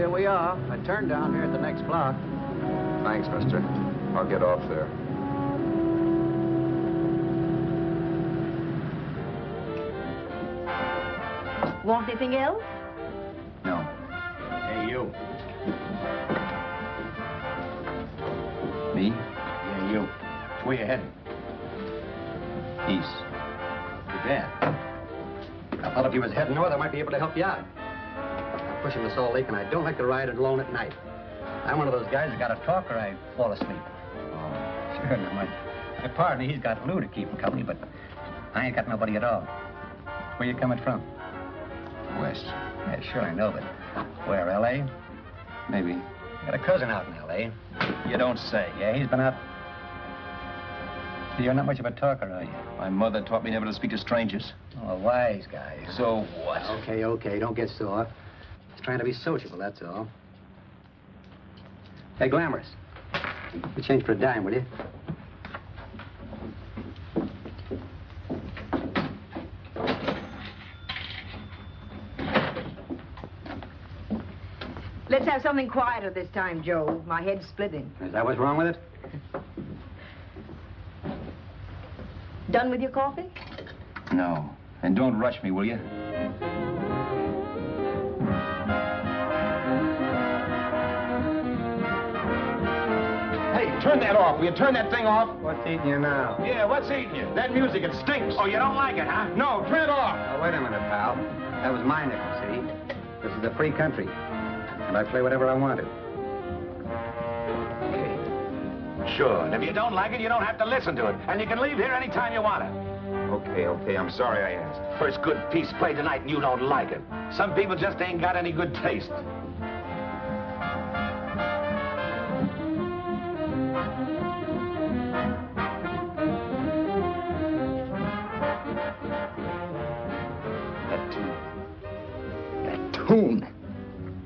here we are. I turned down here at the next block. Thanks, mister. I'll get off there. Want anything else? No. Hey, you. Me? Yeah, you. Where you heading? East. Too bad. I thought if you was heading north, I might be able to help you out. I'm pushing to Salt Lake, and I don't like to ride alone at night. I'm one of those guys that got to talk or I fall asleep. Oh. Sure, now my partner, he's got Lou to keep him company, but I ain't got nobody at all. Where you coming from? West. Yeah, sure, I know, but where, L.A.? Maybe. Got a cousin out in L.A. You don't say. Yeah, he's been out. You're not much of a talker, are you? My mother taught me never to speak to strangers. Oh, a wise guy. So what? Okay, don't get sore. Just trying to be sociable, that's all. Hey, Glamorous. You change for a dime, will you? Let's have something quieter this time, Joe. My head's splitting. Is that what's wrong with it? Done with your coffee? No. And don't rush me, will you? Hey, turn that off. Will you turn that thing off? What's eating you now? Yeah, what's eating you? That music, it stinks. Oh, you don't like it, huh? No, turn it off. Oh, wait a minute, pal. That was my nickel, see? This is a free country. And I play whatever I want to. Sure, and if you don't like it, you don't have to listen to it. And you can leave here anytime you want to. Okay, I'm sorry I asked. First good piece played tonight and you don't like it. Some people just ain't got any good taste. That tune.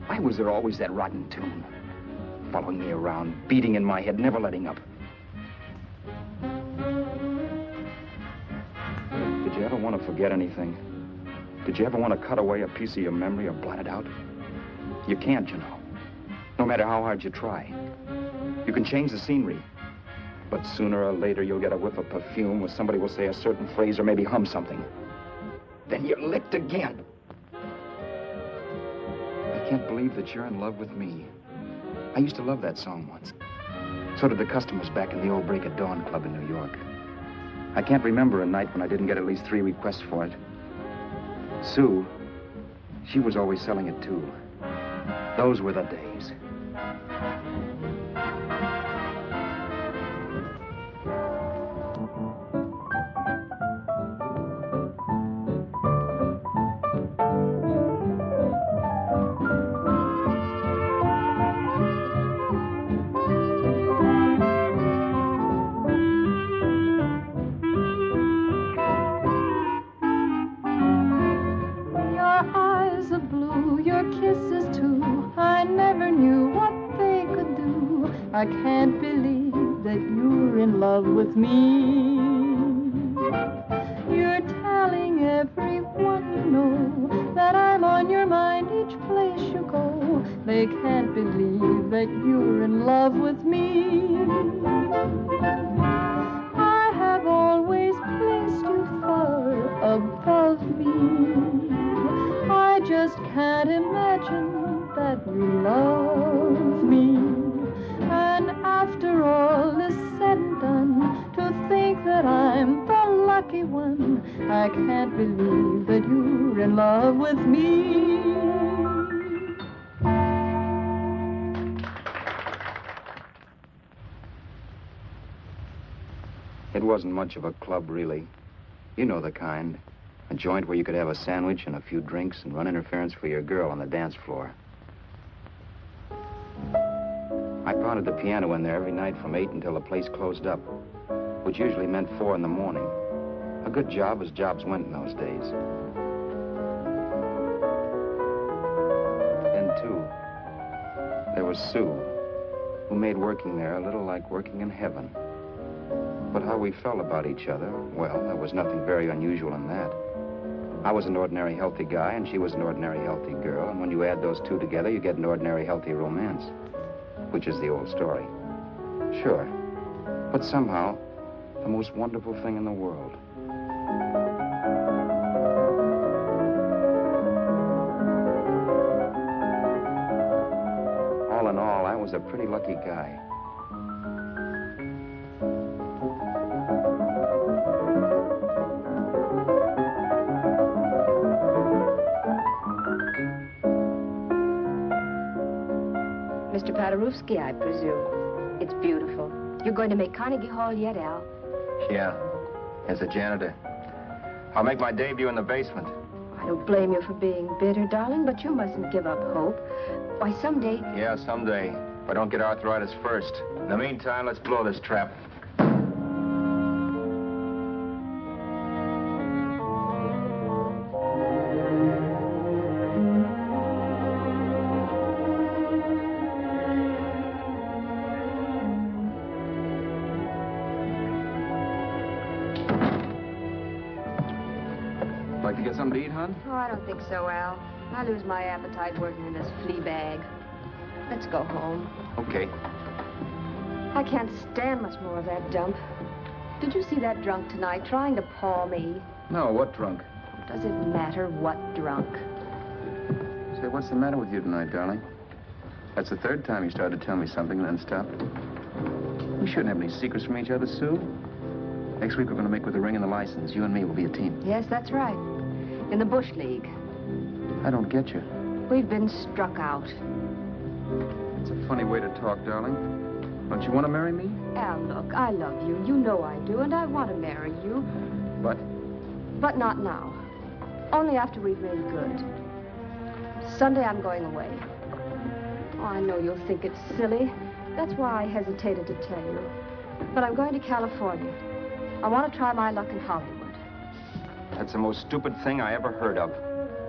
Why was there always that rotten tune? Following me around, beating in my head, never letting up. Did you ever want to forget anything? Did you ever want to cut away a piece of your memory or blot it out? You can't, you know. No matter how hard you try. You can change the scenery, but sooner or later you'll get a whiff of perfume or somebody will say a certain phrase or maybe hum something. Then you're licked again. I can't believe that you're in love with me. I used to love that song once. So did the customers back in the old Break of Dawn Club in New York. I can't remember a night when I didn't get at least 3 requests for it. Sue, she was always selling it too. Those were the days. I can't believe that you're in love with me. You're telling everyone you know that I'm on your mind each place you go. They can't believe that you're in love with me. I have always placed you far above me. I just can't imagine that you love me. And after all is said and done, to think that I'm the lucky one, I can't believe that you're in love with me. It wasn't much of a club, really. You know the kind. A joint where you could have a sandwich and a few drinks and run interference for your girl on the dance floor. I pounded the piano in there every night from 8 until the place closed up, which usually meant 4 in the morning. A good job as jobs went in those days. Then, too, there was Sue, who made working there a little like working in heaven. But how we felt about each other, well, there was nothing very unusual in that. I was an ordinary healthy guy, and she was an ordinary healthy girl. And when you add those two together, you get an ordinary healthy romance, which is the old story. Sure. But somehow, the most wonderful thing in the world. All in all, I was a pretty lucky guy. Mr. Paderewski, I presume. It's beautiful. You're going to make Carnegie Hall yet, Al? Yeah, as a janitor. I'll make my debut in the basement. I don't blame you for being bitter, darling, but you mustn't give up hope. Why, someday... Yeah, someday. If I don't get arthritis first. In the meantime, let's blow this trap. Like to get something to eat, hon? Oh, I don't think so, Al. I lose my appetite working in this flea bag. Let's go home. Okay. I can't stand much more of that dump. Did you see that drunk tonight trying to paw me? No, what drunk? Does it matter what drunk? Say, what's the matter with you tonight, darling? That's the third time you started to tell me something and then stopped. We shouldn't have any secrets from each other, Sue. Next week, we're going to make with the ring and the license. You and me will be a team. Yes, that's right. In the Bush League. I don't get you. We've been struck out. It's a funny way to talk, darling. Don't you want to marry me? Al, look, I love you. You know I do, and I want to marry you. But? But not now. Only after we've made good. Sunday, I'm going away. Oh, I know you'll think it's silly. That's why I hesitated to tell you. But I'm going to California. I want to try my luck in Hollywood. That's the most stupid thing I ever heard of.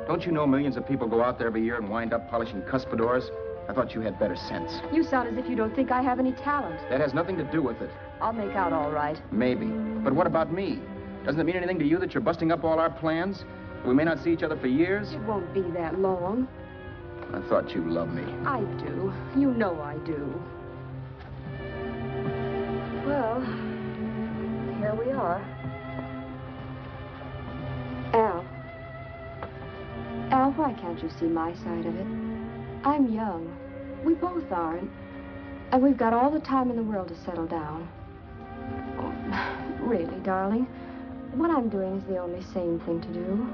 Don't you know millions of people go out there every year and wind up polishing cuspidors? I thought you had better sense. You sound as if you don't think I have any talent. That has nothing to do with it. I'll make out all right. Maybe. But what about me? Doesn't it mean anything to you that you're busting up all our plans? We may not see each other for years? It won't be that long. I thought you loved me. I do. You know I do. Well, here we are. Al. Al, why can't you see my side of it? I'm young. We both are, and we've got all the time in the world to settle down. Oh, really, darling, what I'm doing is the only sane thing to do.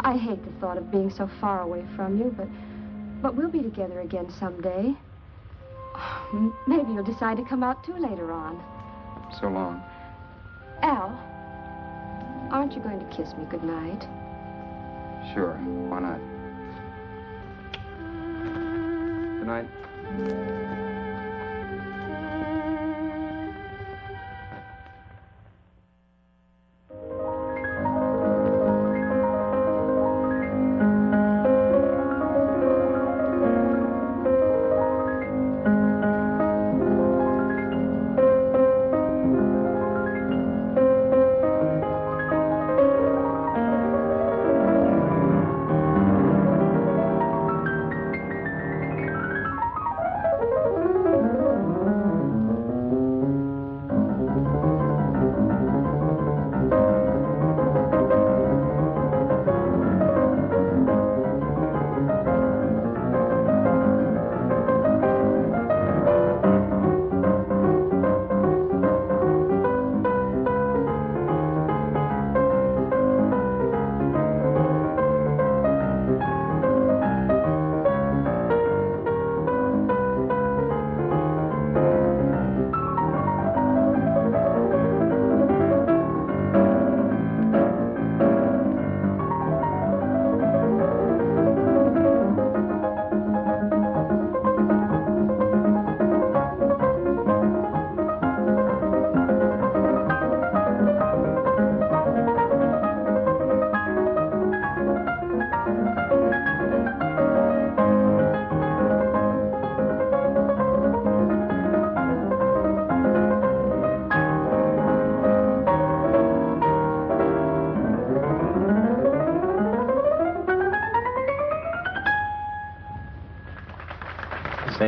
I hate the thought of being so far away from you, but we'll be together again someday. Maybe you'll decide to come out too later on. So long. Al, aren't you going to kiss me goodnight? Sure. Why not? Good night.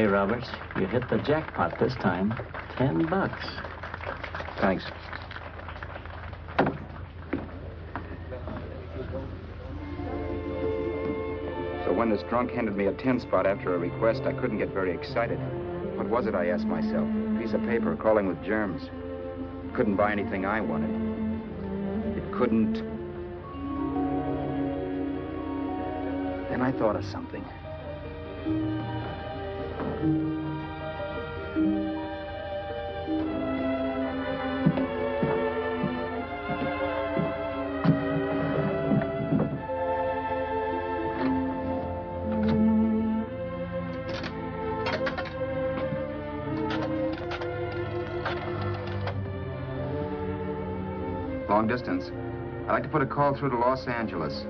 Okay, Roberts. You hit the jackpot this time. $10. Thanks. So when this drunk handed me a 10 spot after a request, I couldn't get very excited. What was it, I asked myself? A piece of paper crawling with germs. Couldn't buy anything I wanted. It couldn't. Then I thought of something. Long distance. I'd like to put a call through to Los Angeles.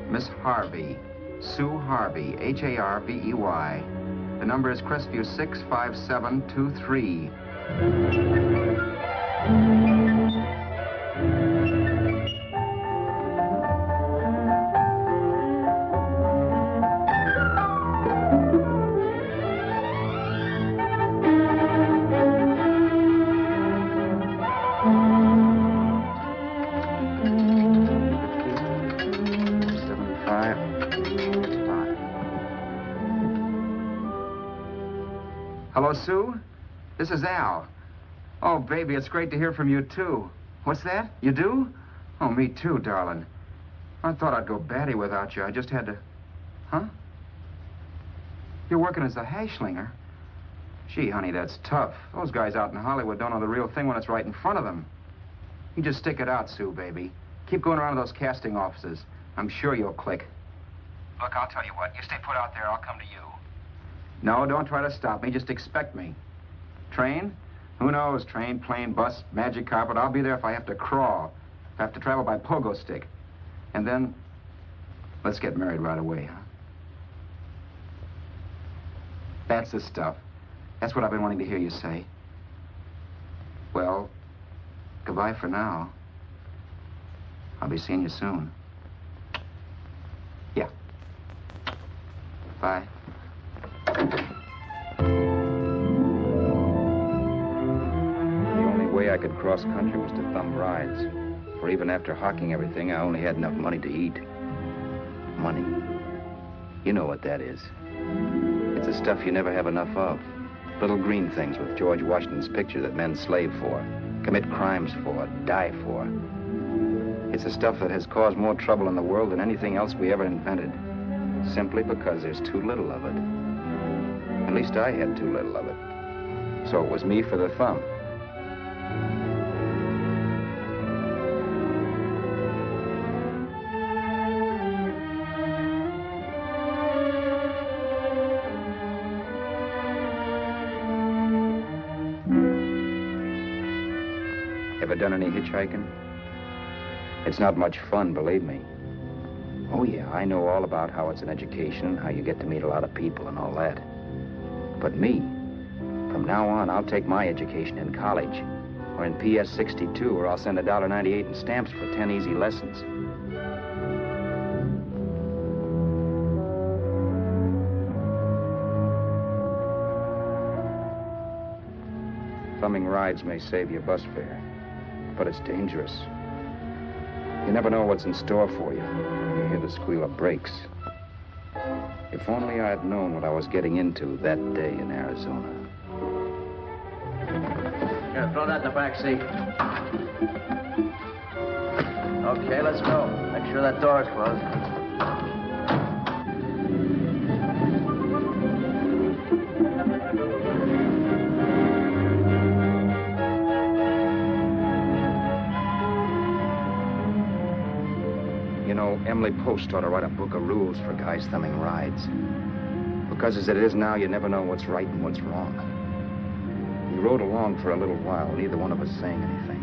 Miss Harvey. Sue Harvey, Harvey. The number is Crestview 65723. Hello, Sue? This is Al. Oh, baby, it's great to hear from you, too. What's that? You do? Oh, me too, darling. I thought I'd go batty without you. I just had to... Huh? You're working as a hashlinger? Gee, honey, that's tough. Those guys out in Hollywood don't know the real thing when it's right in front of them. You just stick it out, Sue, baby. Keep going around to those casting offices. I'm sure you'll click. Look, I'll tell you what. You stay put out there, I'll come to you. No, don't try to stop me. Just expect me. Train? Who knows? Train, plane, bus, magic carpet. I'll be there if I have to crawl. If I have to travel by pogo stick. And then, let's get married right away, huh? That's the stuff. That's what I've been wanting to hear you say. Well, goodbye for now. I'll be seeing you soon. Yeah. Bye. The only way I could cross country was to thumb rides. For even after hawking everything, I only had enough money to eat. Money. You know what that is. It's the stuff you never have enough of. Little green things with George Washington's picture that men slave for, commit crimes for, die for. It's the stuff that has caused more trouble in the world than anything else we ever invented. Simply because there's too little of it. At least I had too little of it. So it was me for the thumb. Ever done any hitchhiking? It's not much fun, believe me. Oh, yeah, I know all about how it's an education and how you get to meet a lot of people and all that. But me, from now on, I'll take my education in college or in PS 62, or I'll send $1.98 in stamps for 10 easy lessons. Thumbing rides may save your bus fare, but it's dangerous. You never know what's in store for you. You hear the squeal of brakes. If only I had known what I was getting into that day in Arizona. Here, throw that in the back seat. Okay, let's go. Make sure that door's closed. You know, Emily Post ought to write a book of rules for guys thumbing rides. Because as it is now, you never know what's right and what's wrong. We rode along for a little while, neither one of us saying anything.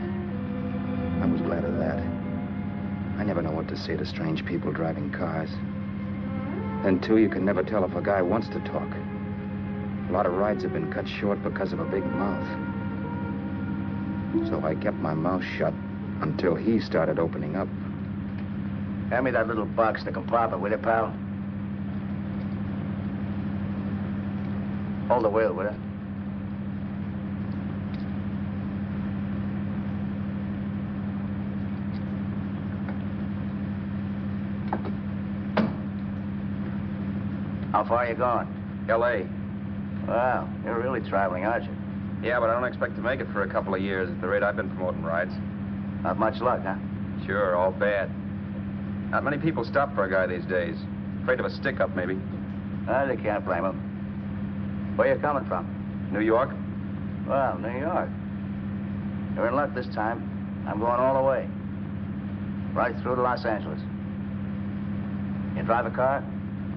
I was glad of that. I never know what to say to strange people driving cars. Then, too, you can never tell if a guy wants to talk. A lot of rides have been cut short because of a big mouth. So I kept my mouth shut until he started opening up. Hand me that little box, the compartment, will you, pal? Hold the wheel, will you? How far are you going? L.A. Wow, you're really traveling, aren't you? Yeah, but I don't expect to make it for a couple of years at the rate I've been promoting rides. Not much luck, huh? Sure, all bad. Not many people stop for a guy these days. Afraid of a stick-up, maybe. They can't blame him. Where you coming from? New York? Well, New York. You're in luck this time. I'm going all the way. Right through to Los Angeles. You drive a car?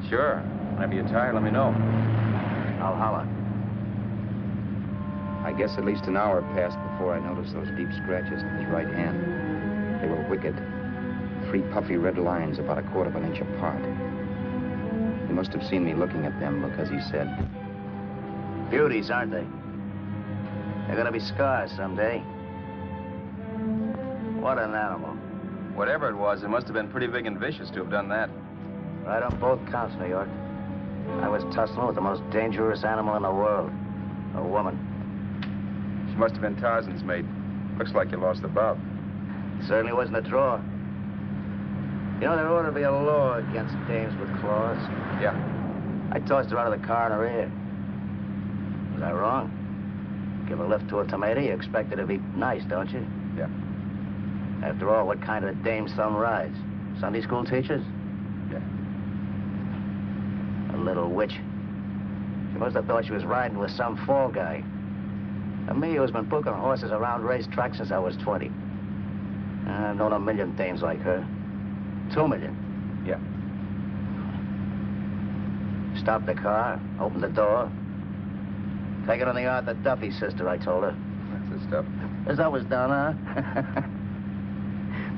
Sure. Whenever you're tired, let me know. I'll holler. I guess at least an hour passed before I noticed those deep scratches in his right hand. They were wicked. 3 puffy red lines about a quarter of an inch apart. He must have seen me looking at them because he said, Beauties, aren't they? They're gonna be scars someday. What an animal. Whatever it was, it must have been pretty big and vicious to have done that. Right on both counts, New York. I was tussling with the most dangerous animal in the world. A woman. She must have been Tarzan's mate. Looks like you lost the bout. Certainly wasn't a draw. You know, there ought to be a law against dames with claws. Yeah. I tossed her out of the car in her ear. Was I wrong? Give a lift to a tomato, you expect her to be nice, don't you? Yeah. After all, what kind of dame some rides? Sunday school teachers? Yeah. A little witch. She must have thought she was riding with some fall guy. And me, who's been booking horses around racetracks since I was 20. I've known a million dames like her. 2 million. Yeah. Stopped the car, opened the door. Take it on the Arthur Duffy sister, I told her. That's the stuff. As I was done, huh?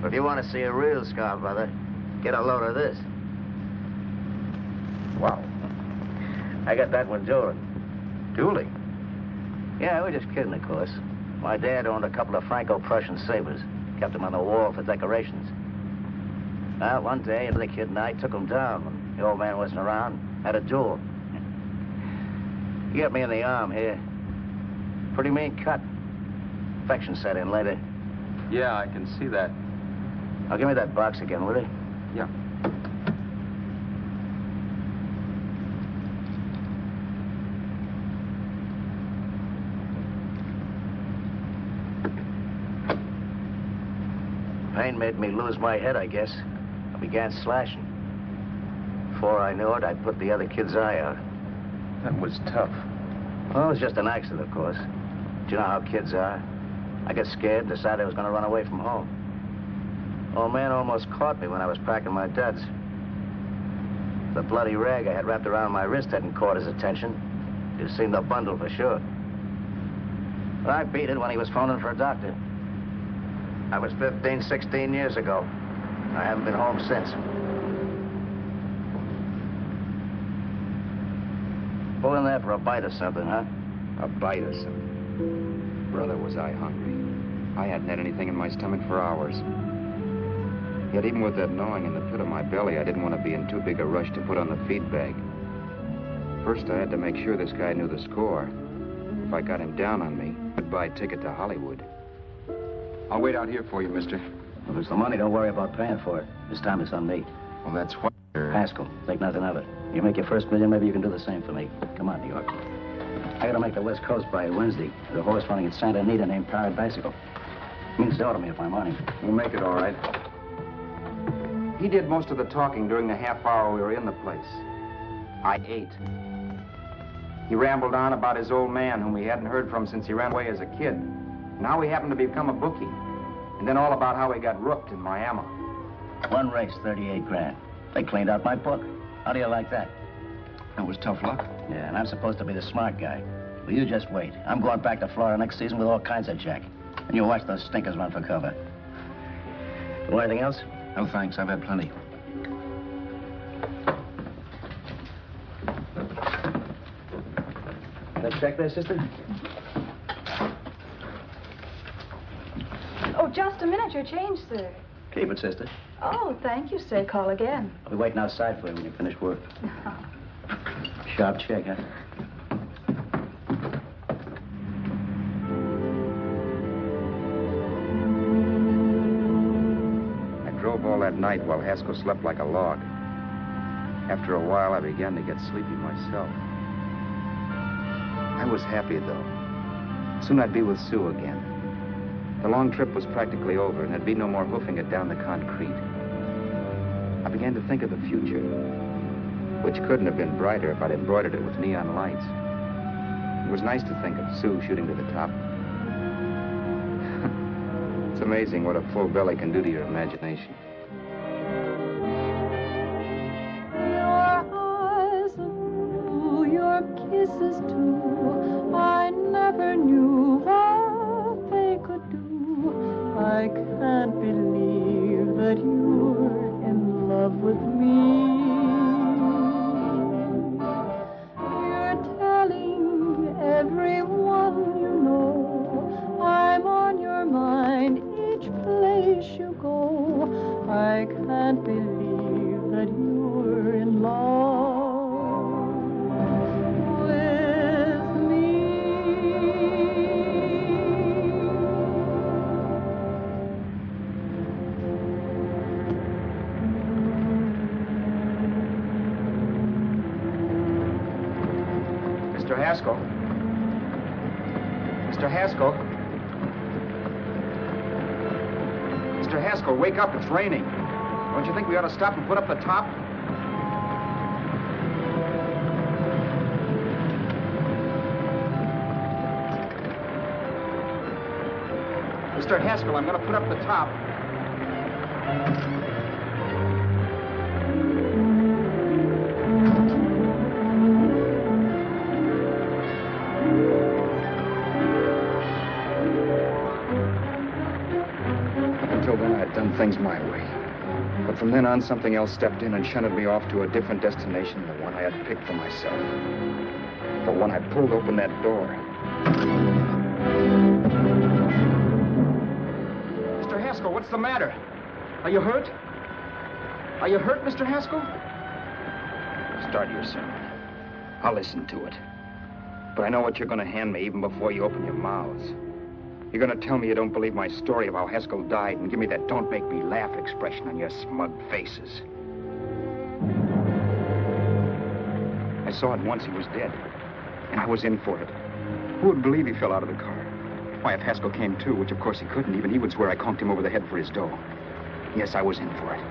But if you want to see a real scar, brother, get a load of this. Wow. I got that one dueling. Dueling? Yeah, we're just kidding, of course. My dad owned a couple of Franco-Prussian sabers. Kept them on the wall for decorations. Well, one day, the kid and I took them down when the old man wasn't around. Had a duel. He got me in the arm here. Pretty mean cut. Infection set in later. Yeah, I can see that. Now, give me that box again, will you? Yeah. Pain made me lose my head, I guess. I began slashing. Before I knew it, I'd put the other kid's eye out. That was tough. Well, it was just an accident, of course. Do you know how kids are? I got scared, decided I was going to run away from home. Old man almost caught me when I was packing my duds. The bloody rag I had wrapped around my wrist hadn't caught his attention. You'd seen the bundle for sure. But I beat it when he was phoning for a doctor. That was 15, 16 years ago. I haven't been home since. Pull in there for a bite or something, huh? a bite or something. Brother, was I hungry. I hadn't had anything in my stomach for hours. Yet even with that gnawing in the pit of my belly, I didn't want to be in too big a rush to put on the feed bag. First, I had to make sure this guy knew the score. If I got him down on me, goodbye ticket to Hollywood. I'll wait out here for you, mister. If it's the money, don't worry about paying for it. This time it's on me. Well, that's what... Haskell, think nothing of it. You make your first million, maybe you can do the same for me. Come on, New York. I gotta make the West Coast by Wednesday. There's a horse running at Santa Anita named Bicycle. Means to order me if I'm on him. We'll make it all right. He did most of the talking during the half hour we were in the place. I ate. He rambled on about his old man, whom we hadn't heard from since he ran away as a kid. Now he happened to become a bookie. And then all about how he got rooked in Miami. One race, 38 grand. They cleaned out my book. How do you like that? That was tough luck. Yeah, and I'm supposed to be the smart guy. Well, you just wait. I'm going back to Florida next season with all kinds of jack. And you watch those stinkers run for cover. Want anything else? No, thanks. I've had plenty. That check there, sister? Oh, just a minute. Your change, sir. Keep it, sister. Oh, thank you, sir. Call again. I'll be waiting outside for you when you finish work. Sharp check, huh? all that night while Haskell slept like a log. After a while, I began to get sleepy myself. I was happy, though. Soon I'd be with Sue again. The long trip was practically over, and there'd be no more hoofing it down the concrete. I began to think of the future, which couldn't have been brighter if I'd embroidered it with neon lights. It was nice to think of Sue shooting to the top. It's amazing what a full belly can do to your imagination. Your eyes are blue, your kisses too. I never knew what they could do. I can't believe that you're in love with me. You're telling everyone you know I'm on your mind each place you go. I can't believe that you're in love with me. Mr. Haskell? Mr. Haskell? Mr. Haskell, wake up. It's raining. Don't you think we ought to stop and put up the top? Mr. Haskell, I'm going to put up the top. Until then, I'd done things my way. But from then on, something else stepped in and shunted me off to a different destination than the one I had picked for myself. But when I pulled open that door... Mr. Haskell, what's the matter? Are you hurt? Are you hurt, Mr. Haskell? Start your sermon. I'll listen to it. But I know what you're going to hand me even before you open your mouths. You're going to tell me you don't believe my story of how Haskell died and give me that don't make me laugh expression on your smug faces. I saw at once he was dead, and I was in for it. Who would believe he fell out of the car? Why, if Haskell came too, which of course he couldn't, even he would swear I conked him over the head for his dough. Yes, I was in for it.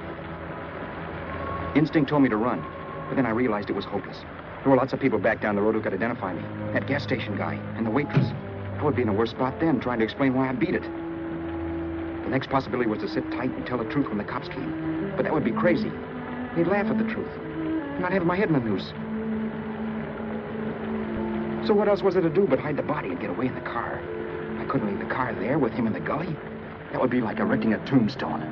Instinct told me to run, but then I realized it was hopeless. There were lots of people back down the road who could identify me. That gas station guy and the waitress. I would be in a worse spot then, trying to explain why I beat it. The next possibility was to sit tight and tell the truth when the cops came. But that would be crazy. They'd laugh at the truth. And I'd have my head in the noose. So what else was there to do but hide the body and get away in the car? I couldn't leave the car there with him in the gully. That would be like erecting a tombstone.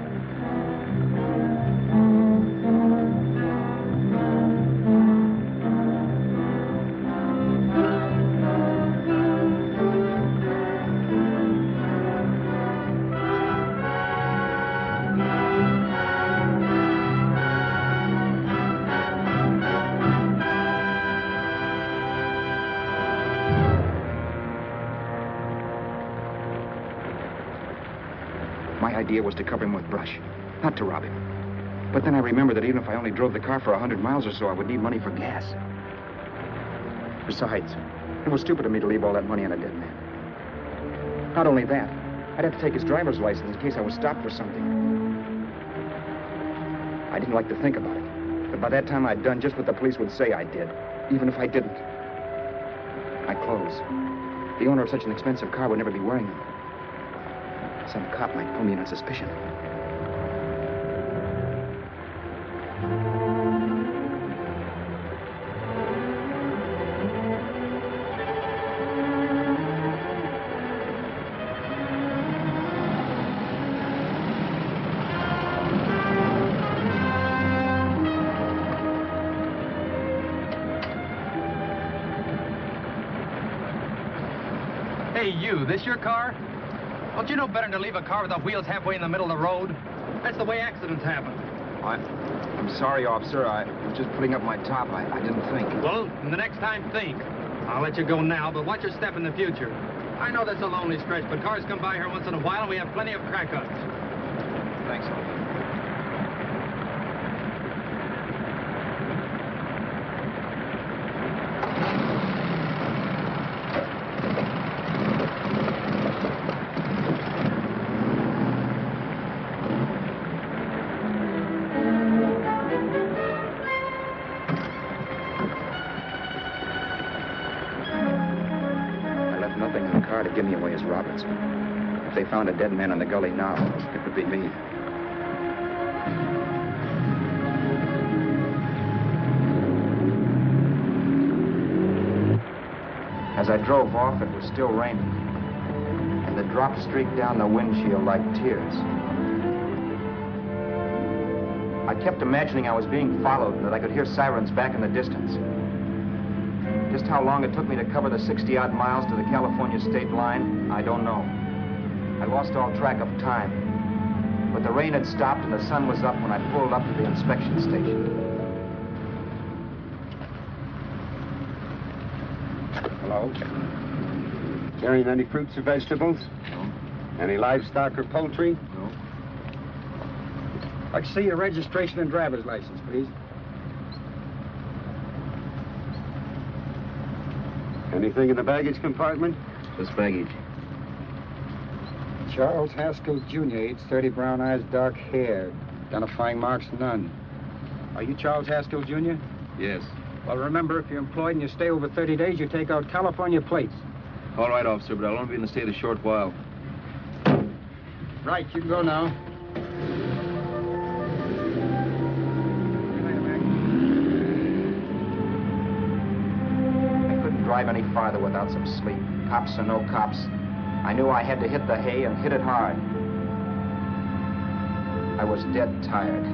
My idea was to cover him with brush, not to rob him. But then I remembered that even if I only drove the car for 100 miles or so, I would need money for gas. Besides, it was stupid of me to leave all that money on a dead man. Not only that, I'd have to take his driver's license in case I was stopped for something. I didn't like to think about it, but by that time I'd done just what the police would say I did, even if I didn't. My clothes. The owner of such an expensive car would never be wearing them. Some cop might pull me in on suspicion. Hey, you, this your car? Don't you know better than to leave a car with the wheels halfway in the middle of the road? That's the way accidents happen. I'm sorry, officer. I was just putting up my top. I didn't think. Well, the next time, think. I'll let you go now, but watch your step in the future. I know that's a lonely stretch, but cars come by here once in a while, and we have plenty of crack-ups. Thanks, officer. nothing in the car to give me away as Roberts. If they found a dead man in the gully now, it would be me. As I drove off, it was still raining, and the drops streaked down the windshield like tears. I kept imagining I was being followed and that I could hear sirens back in the distance. Just how long it took me to cover the 60-odd miles to the California state line, I don't know. I lost all track of time. But the rain had stopped and the sun was up when I pulled up to the inspection station. Hello? Carrying any fruits or vegetables? No. Any livestock or poultry? No. I'd like to see your registration and driver's license, please. Anything in the baggage compartment? Just baggage. Charles Haskell, Jr., age 30, brown eyes, dark hair. Identifying marks, none. Are you Charles Haskell, Jr.? Yes. Well, remember, if you're employed and you stay over 30 days, you take out California plates. All right, officer, but I'll only be in the state a short while. Right, you can go now. I couldn't drive any farther without some sleep. Cops or no cops, I knew I had to hit the hay and hit it hard. I was dead tired.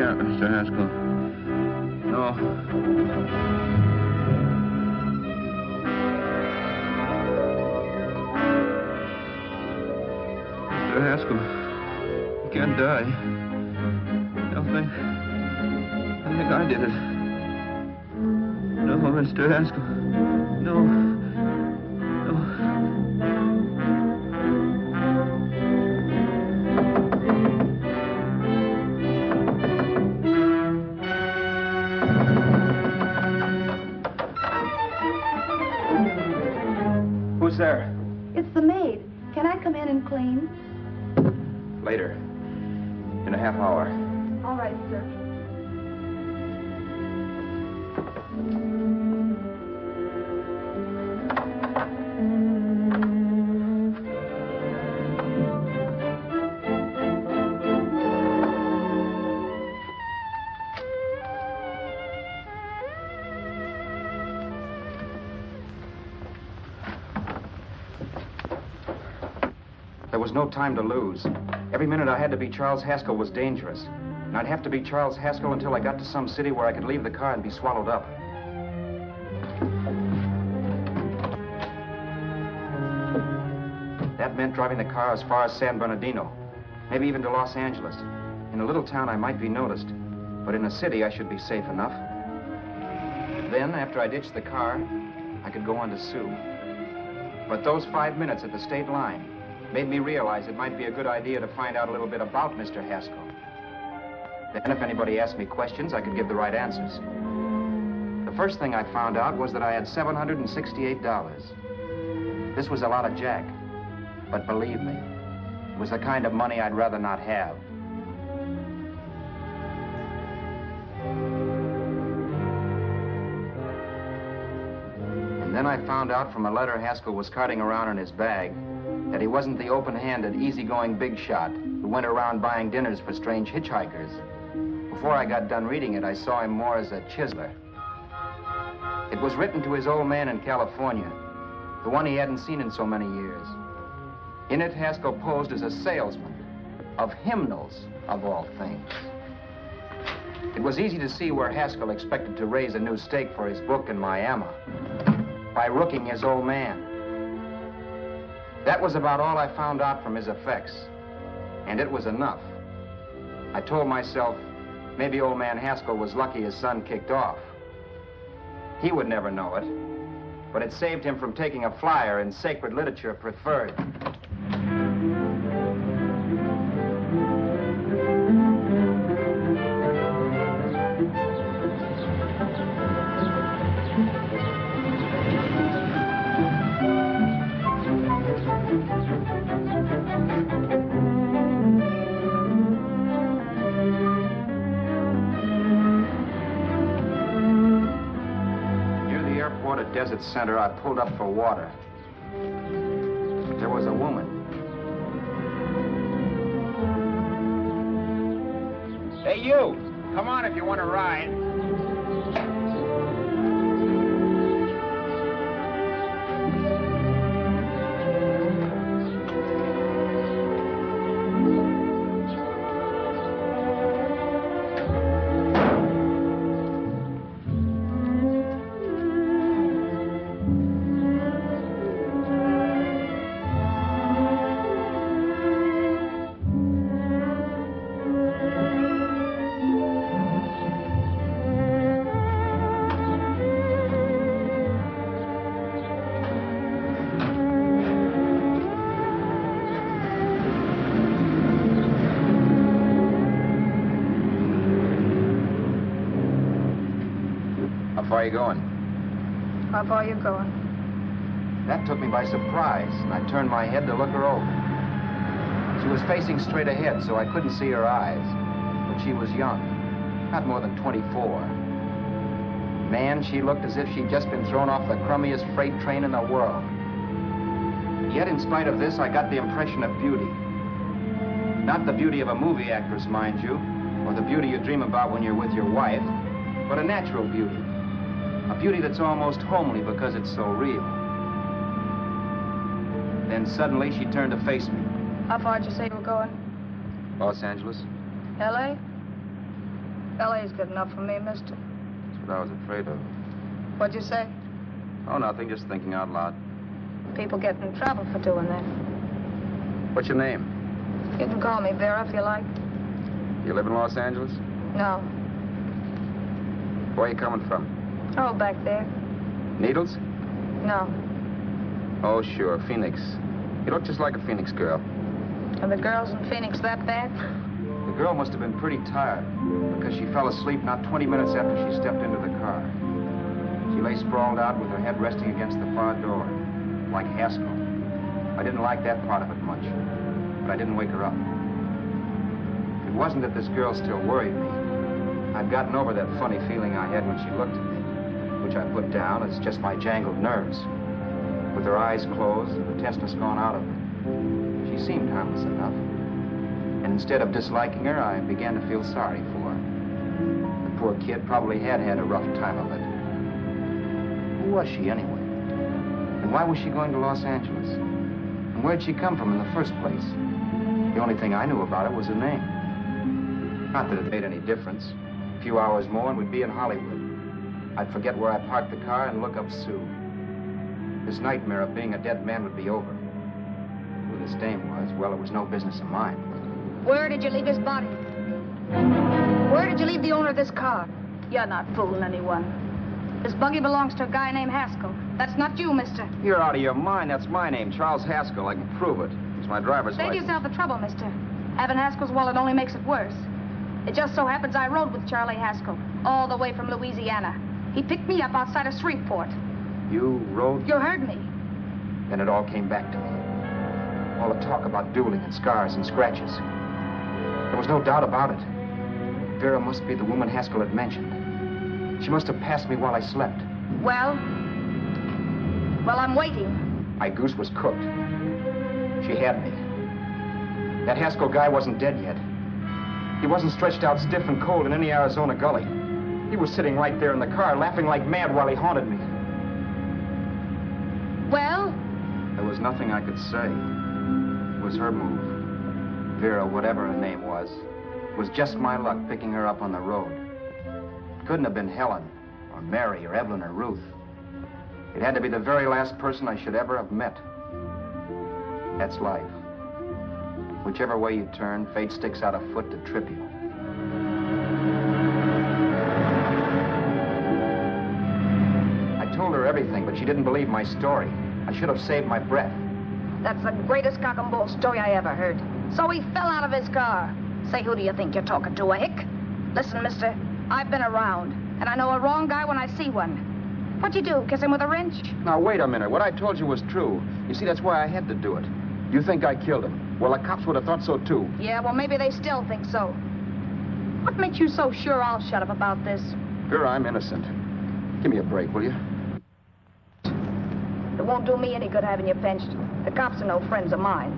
Mr. Haskell. No. Mr. Haskell, you can't die. I think I did it. No, Mr. Haskell. No. No. Who's there? It's the maid. Can I come in and clean? Later. In a half hour. All right, sir. There was no time to lose. Every minute I had to be Charles Haskell was dangerous. And I'd have to be Charles Haskell until I got to some city where I could leave the car and be swallowed up. That meant driving the car as far as San Bernardino, maybe even to Los Angeles. In a little town, I might be noticed, but in a city, I should be safe enough. Then, after I ditched the car, I could go on to Sue. But those 5 minutes at the state line made me realize it might be a good idea to find out a little bit about Mr. Haskell. Then, if anybody asked me questions, I could give the right answers. The first thing I found out was that I had $768. This was a lot of jack, but believe me, it was the kind of money I'd rather not have. And then I found out from a letter Haskell was carting around in his bag that he wasn't the open-handed, easygoing big shot who went around buying dinners for strange hitchhikers. Before I got done reading it, I saw him more as a chiseler. It was written to his old man in California, the one he hadn't seen in so many years. In it, Haskell posed as a salesman of hymnals, of all things. It was easy to see where Haskell expected to raise a new stake for his book in Miami by rooking his old man. That was about all I found out from his effects, and it was enough. I told myself, maybe old man Haskell was lucky his son kicked off. He would never know it, but it saved him from taking a flyer in sacred literature preferred. Desert Center, I pulled up for water. There was a woman. Hey, you! Come on if you want to ride. How far are you going? How far are you going? That took me by surprise, and I turned my head to look her over. She was facing straight ahead, so I couldn't see her eyes. But she was young, not more than 24. Man, she looked as if she'd just been thrown off the crummiest freight train in the world. Yet, in spite of this, I got the impression of beauty. Not the beauty of a movie actress, mind you, or the beauty you dream about when you're with your wife, but a natural beauty. A beauty that's almost homely because it's so real. Then suddenly she turned to face me. How far did you say you were going? Los Angeles? L.A.? L.A.'s good enough for me, mister. That's what I was afraid of. What'd you say? Oh, nothing, just thinking out loud. People get in trouble for doing that. What's your name? You can call me Vera if you like. You live in Los Angeles? No. Where are you coming from? Oh, back there. Needles? No. Oh, sure, Phoenix. You look just like a Phoenix girl. Are the girls in Phoenix that bad? The girl must have been pretty tired because she fell asleep not 20 minutes after she stepped into the car. She lay sprawled out with her head resting against the far door, like Haskell. I didn't like that part of it much, but I didn't wake her up. It wasn't that this girl still worried me. I'd gotten over that funny feeling I had when she looked at me, which I put down as just my jangled nerves. With her eyes closed and the tenseness gone out of her, she seemed harmless enough. And instead of disliking her, I began to feel sorry for her. The poor kid probably had had a rough time of it. Who was she anyway? And why was she going to Los Angeles? And where'd she come from in the first place? The only thing I knew about her was her name. Not that it made any difference. A few hours more and we'd be in Hollywood. I'd forget where I parked the car and look up Sue. This nightmare of being a dead man would be over. Who this dame was, well, it was no business of mine. Where did you leave his body? Where did you leave the owner of this car? You're not fooling anyone. This buggy belongs to a guy named Haskell. That's not you, mister. You're out of your mind. That's my name, Charles Haskell. I can prove it. It's my driver's Save license. yourself the trouble, mister. Having Haskell's wallet only makes it worse. It just so happens I rode with Charlie Haskell, all the way from Louisiana. He picked me up outside of Shreveport. You rode? You heard me. Then it all came back to me. All the talk about dueling and scars and scratches. There was no doubt about it. Vera must be the woman Haskell had mentioned. She must have passed me while I slept. Well, I'm waiting. My goose was cooked. She had me. That Haskell guy wasn't dead yet. He wasn't stretched out stiff and cold in any Arizona gully. He was sitting right there in the car, laughing like mad while he haunted me. Well? There was nothing I could say. It was her move. Vera, whatever her name was just my luck picking her up on the road. It couldn't have been Helen, or Mary, or Evelyn, or Ruth. It had to be the very last person I should ever have met. That's life. Whichever way you turn, fate sticks out a foot to trip you. I told her everything everything, but she didn't believe my story. I should have saved my breath. That's the greatest cock and bull story I ever heard. So he fell out of his car. Say, who do you think you're talking to, a hick? Listen, mister, I've been around, and I know a wrong guy when I see one. What'd you do, kiss him with a wrench? Now, wait a minute. What I told you was true. You see, that's why I had to do it. You think I killed him? Well, the cops would have thought so, too. Yeah, well, maybe they still think so. What makes you so sure I'll shut up about this? Sure, I'm innocent. Give me a break, will you? It won't do me any good having you pinched. The cops are no friends of mine.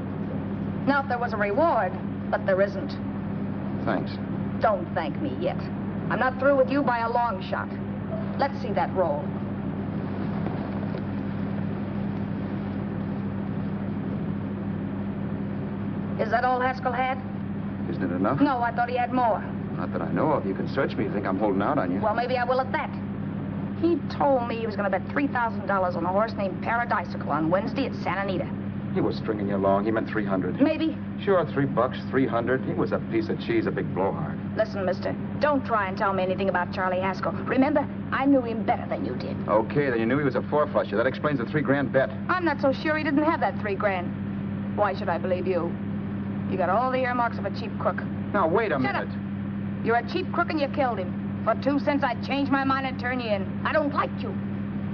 Now, if there was a reward, but there isn't. Thanks. Don't thank me yet. I'm not through with you by a long shot. Let's see that roll. Is that all Haskell had? Isn't it enough? No, I thought he had more. Not that I know of. You can search me. You think I'm holding out on you? Well, maybe I will at that. He told me he was going to bet $3,000 on a horse named Paradisical on Wednesday at Santa Anita. He was stringing you along. He meant 300. Maybe. Sure, $3, 300. He was a piece of cheese, a big blowhard. Listen, mister, don't try and tell me anything about Charlie Haskell. Remember, I knew him better than you did. Okay, then you knew he was a four-flusher. That explains the $3,000 bet. I'm not so sure he didn't have that $3,000. Why should I believe you? You got all the earmarks of a cheap crook. Now, wait a minute. Shut up. You're a cheap crook and you killed him. For 2 cents, I'd change my mind and turn you in. I don't like you.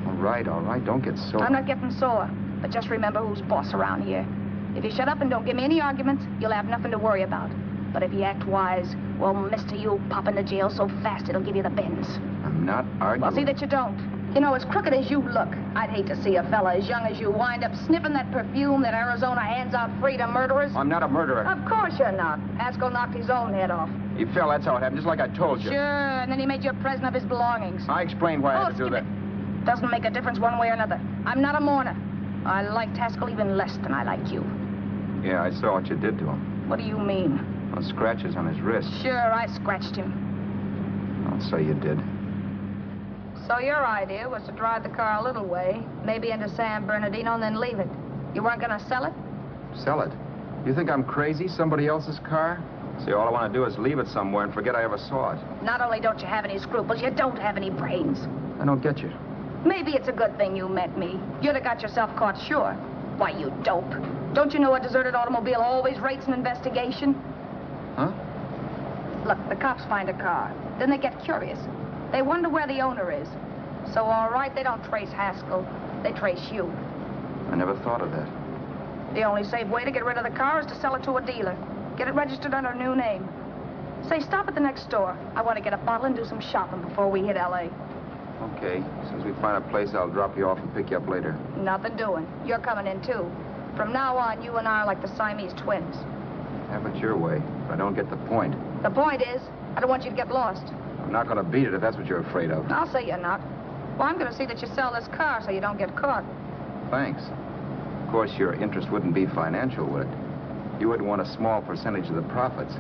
All right. Don't get sore. I'm not getting sore. But just remember who's boss around here. If you shut up and don't give me any arguments, you'll have nothing to worry about. But if you act wise, well, mister, you'll pop into jail so fast it'll give you the bends. I'm not arguing. Well, see that you don't. You know, as crooked as you look, I'd hate to see a fella as young as you wind up sniffing that perfume that Arizona hands out free to murderers. I'm not a murderer. Of course you're not. Haskell knocked his own head off. He fell, that's how it happened, just like I told you. Sure, and then he made you a present of his belongings. I explained why I had to do that. Doesn't make a difference one way or another. I'm not a mourner. I liked Haskell even less than I liked you. Yeah, I saw what you did to him. What do you mean? Those scratches on his wrist. Sure, I scratched him. I'll say you did. So your idea was to drive the car a little way, maybe into San Bernardino, and then leave it. You weren't going to sell it? Sell it? You think I'm crazy? Somebody else's car? See, all I want to do is leave it somewhere and forget I ever saw it. Not only don't you have any scruples, you don't have any brains. I don't get you. Maybe it's a good thing you met me. You'd have got yourself caught, sure. Why, you dope. Don't you know a deserted automobile always rates an investigation? Huh? Look, the cops find a car. Then they get curious. They wonder where the owner is. So, all right, they don't trace Haskell. They trace you. I never thought of that. The only safe way to get rid of the car is to sell it to a dealer. Get it registered under a new name. Say, stop at the next store. I want to get a bottle and do some shopping before we hit L.A. Okay. As soon as we find a place, I'll drop you off and pick you up later. Nothing doing. You're coming in, too. From now on, you and I are like the Siamese twins. Have it your way, but I don't get the point. The point is, I don't want you to get lost. I'm not going to beat it if that's what you're afraid of. I'll say you're not. Well, I'm going to see that you sell this car so you don't get caught. Thanks. Of course, your interest wouldn't be financial, would it? You would want a small percentage of the profits.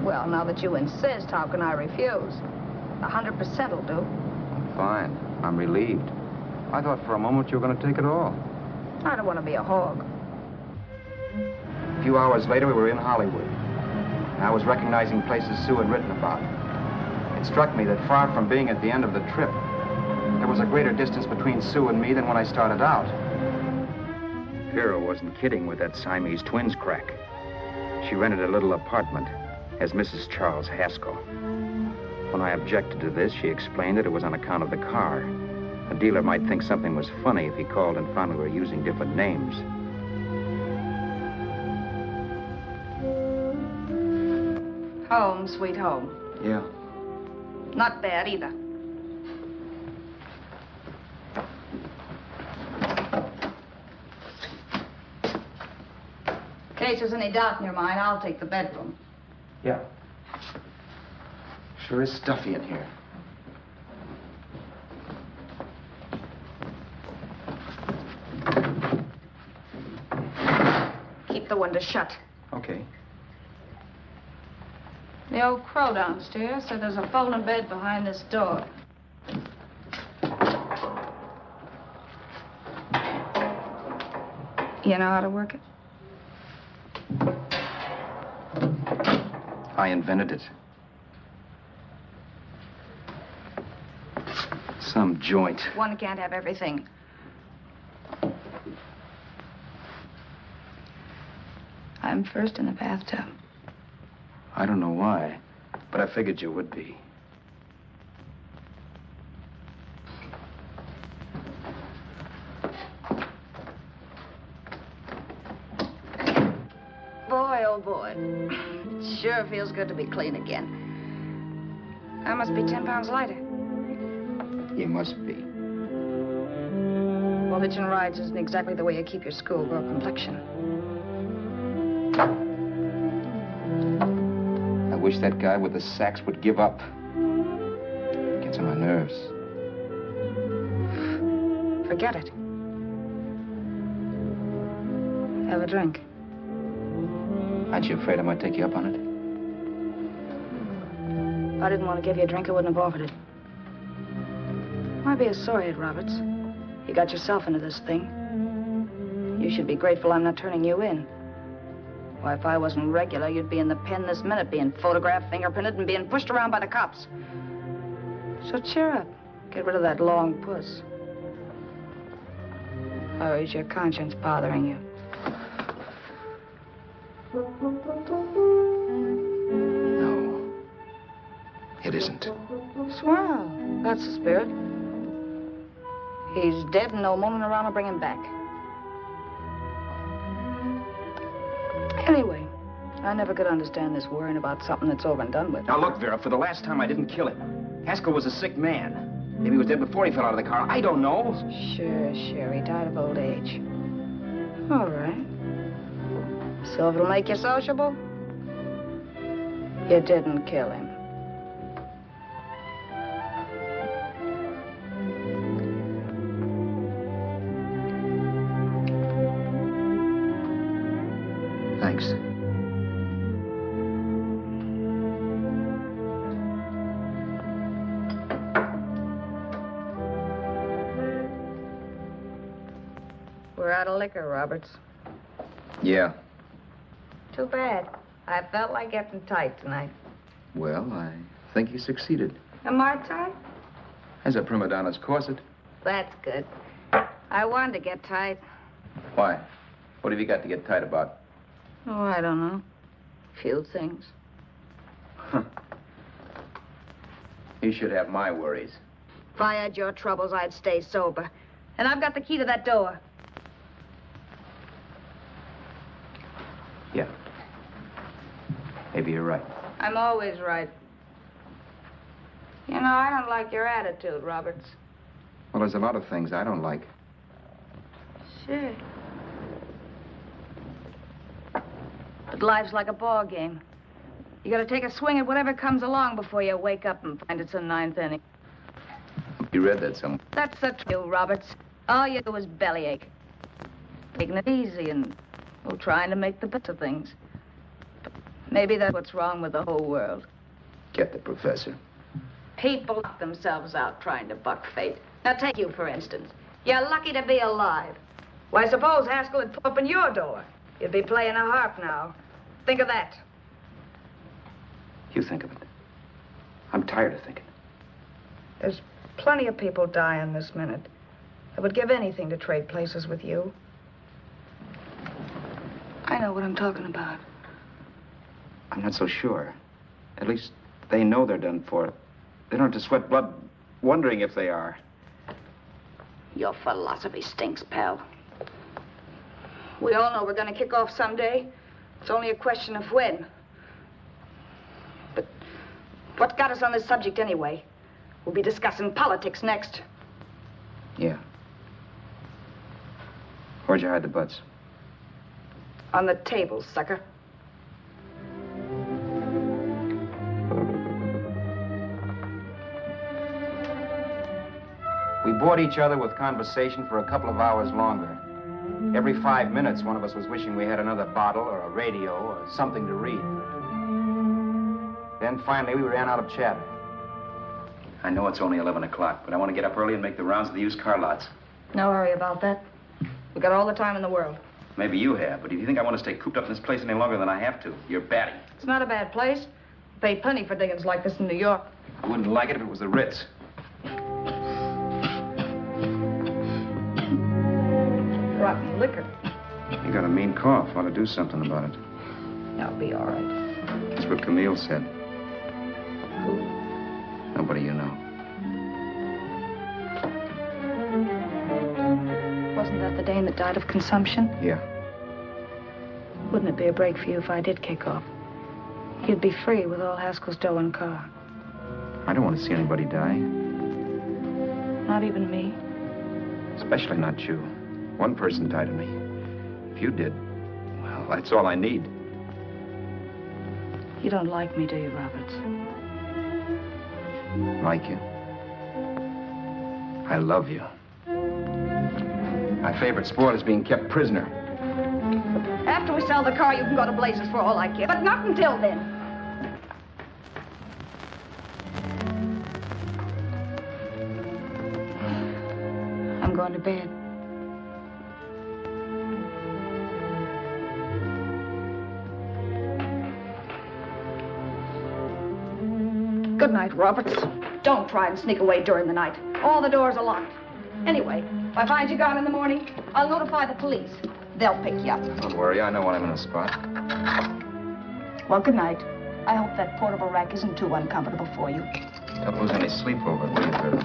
Well, now that you insist, how can I refuse? 100% will do. Fine. I'm relieved. I thought for a moment you were going to take it all. I don't want to be a hog. A few hours later, we were in Hollywood. I was recognizing places Sue had written about. It struck me that far from being at the end of the trip, there was a greater distance between Sue and me than when I started out. Vera wasn't kidding with that Siamese twins crack. She rented a little apartment as Mrs. Charles Haskell. When I objected to this, she explained that it was on account of the car. A dealer might think something was funny if he called and found we were using different names. Home, sweet home. Yeah. Not bad either. In case there's any doubt in your mind, I'll take the bedroom. Yeah. Sure is stuffy in here. Keep the window shut. Okay. The old crow downstairs said there's a folding bed behind this door. You know how to work it? I invented it. Some joint. One can't have everything. I'm first in the bathtub. I don't know why, but I figured you would be. Boy, oh boy. It sure feels good to be clean again. I must be 10 pounds lighter. You must be. Well, hitching rides isn't exactly the way you keep your schoolgirl complexion. I wish that guy with the sax would give up. Gets on my nerves. Forget it. Have a drink. Aren't you afraid I might take you up on it? If I didn't want to give you a drink, I wouldn't have offered it. Why be sorry, Roberts? You got yourself into this thing. You should be grateful I'm not turning you in. Why, if I wasn't regular, you'd be in the pen this minute, being photographed, fingerprinted, and being pushed around by the cops. So cheer up. Get rid of that long puss. Or is your conscience bothering you? No. It isn't. Swell. That's the spirit. He's dead and no moaning around will bring him back. Anyway, I never could understand this worrying about something that's over and done with. Now look, Vera, for the last time I didn't kill him. Haskell was a sick man. Maybe he was dead before he fell out of the car. I don't know. Sure. He died of old age. All right. So if it'll make you sociable, you didn't kill him. Thanks. We're out of liquor, Roberts. Yeah. Too bad. I felt like getting tight tonight. Well, I think you succeeded. Am I tight? As a prima donna's corset. That's good. I wanted to get tight. Why? What have you got to get tight about? Oh, I don't know. Few things. Huh. You should have my worries. If I had your troubles, I'd stay sober. And I've got the key to that door. Yeah. Maybe you're right. I'm always right. You know, I don't like your attitude, Roberts. Well, there's a lot of things I don't like. Sure. But life's like a ball game. You gotta take a swing at whatever comes along before you wake up and find it's a ninth inning. You read that somewhere. That's the truth, Roberts. All you do is bellyache. Taking it easy and, well, trying to make the best of things. But maybe that's what's wrong with the whole world. Get the professor. People knock themselves out trying to buck fate. Now, take you, for instance. You're lucky to be alive. Why, suppose Haskell had put open your door. You'd be playing a harp now. Think of that. You think of it. I'm tired of thinking. There's plenty of people dying this minute. I would give anything to trade places with you. I know what I'm talking about. I'm not so sure. At least they know they're done for. They don't have to sweat blood wondering if they are. Your philosophy stinks, pal. We all know we're going to kick off someday. It's only a question of when. But what got us on this subject anyway? We'll be discussing politics next. Yeah. Where'd you hide the butts? On the table, sucker. We bored each other with conversation for a couple of hours longer. Every 5 minutes, one of us was wishing we had another bottle or a radio or something to read. Then finally, we ran out of chatter. I know it's only 11 o'clock, but I want to get up early and make the rounds of the used car lots. No hurry about that. We got all the time in the world. Maybe you have, but if you think I want to stay cooped up in this place any longer than I have to, you're batty. It's not a bad place. Pay plenty for diggings like this in New York. I wouldn't like it if it was the Ritz. rotten liquor. You got a mean cough. Ought to do something about it. I'll be all right. That's what Camille said. Who? Nobody you know. Wasn't that the dame that died of consumption? Yeah. Wouldn't it be a break for you if I did kick off? You'd be free with all Haskell's dough and car. I don't want to see anybody die. Not even me. Especially not you. One person died of me. If you did, well, that's all I need. You don't like me, do you, Roberts? Like you. I love you. My favorite sport is being kept prisoner. After we sell the car, you can go to blazes for all I care. But not until then. I'm going to bed. Good night, Roberts. Don't try and sneak away during the night. All the doors are locked. Anyway, if I find you gone in the morning, I'll notify the police. They'll pick you up. Don't worry, I know when I'm in a spot. Well, good night. I hope that portable rack isn't too uncomfortable for you. Don't lose any sleep over it, will you, Vera?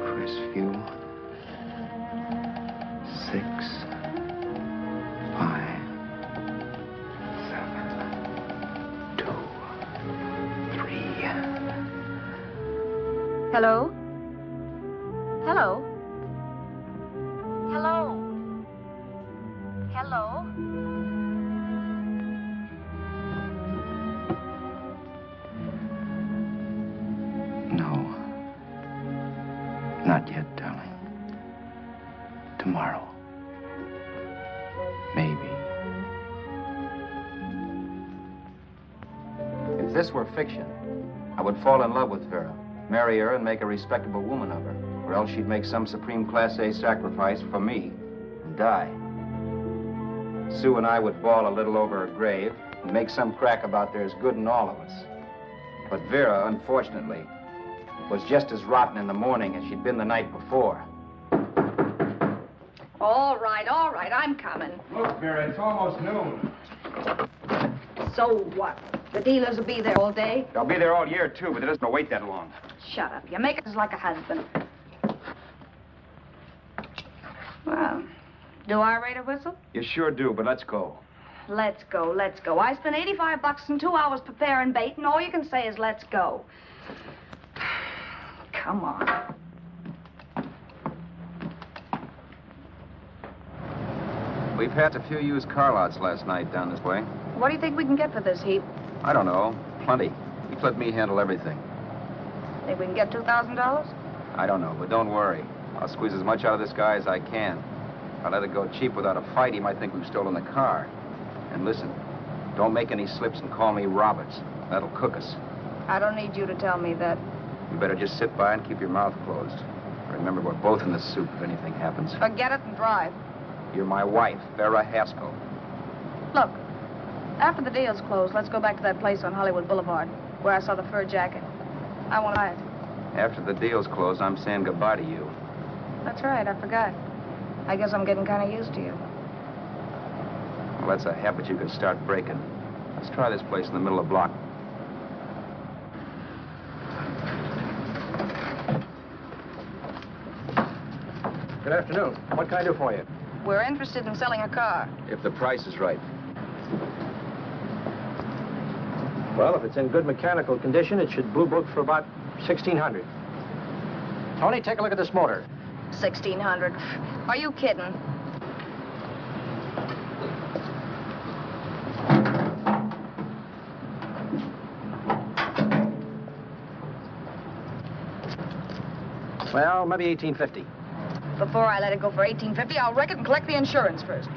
Crestview. 6, 5, 7, 2, 3. Hello? Hello? Hello? Hello? No. Not yet, darling. Tomorrow. Maybe. If this were fiction, I would fall in love with Vera, marry her, and make a respectable woman of her. Or else she'd make some supreme Class A sacrifice for me and die. Sue and I would bawl a little over her grave and make some crack about there's good in all of us. But Vera, unfortunately, was just as rotten in the morning as she'd been the night before. All right, I'm coming. Look, Vera, it's almost noon. So what? The dealers will be there all day? They'll be there all year, too, but it doesn't wait that long. Shut up. You make us like a husband. Well, do I rate a whistle? You sure do, but let's go. Let's go, let's go. I spent $85 and 2 hours preparing bait, and all you can say is let's go. Come on. We passed a few used car lots last night down this way. What do you think we can get for this heap? I don't know. Plenty. He let me handle everything. Think we can get $2,000? I don't know, but don't worry. I'll squeeze as much out of this guy as I can. If I let it go cheap without a fight, he might think we've stolen the car. And listen, don't make any slips and call me Roberts. That'll cook us. I don't need you to tell me that. You better just sit by and keep your mouth closed. Remember, we're both in the soup if anything happens. Forget it and drive. You're my wife, Vera Haskell. Look, after the deal's closed, let's go back to that place on Hollywood Boulevard where I saw the fur jacket. I want to buy it. After the deal's closed, I'm saying goodbye to you. That's right, I forgot. I guess I'm getting kind of used to you. Well, that's a habit you can start breaking. Let's try this place in the middle of the block. Good afternoon. What can I do for you? We're interested in selling a car. If the price is right. Well, if it's in good mechanical condition, it should blue book for about $1,600. Tony, take a look at this motor. $1,600. Are you kidding? Well, maybe 1850. Before I let it go for 1850, I'll wreck it and collect the insurance first.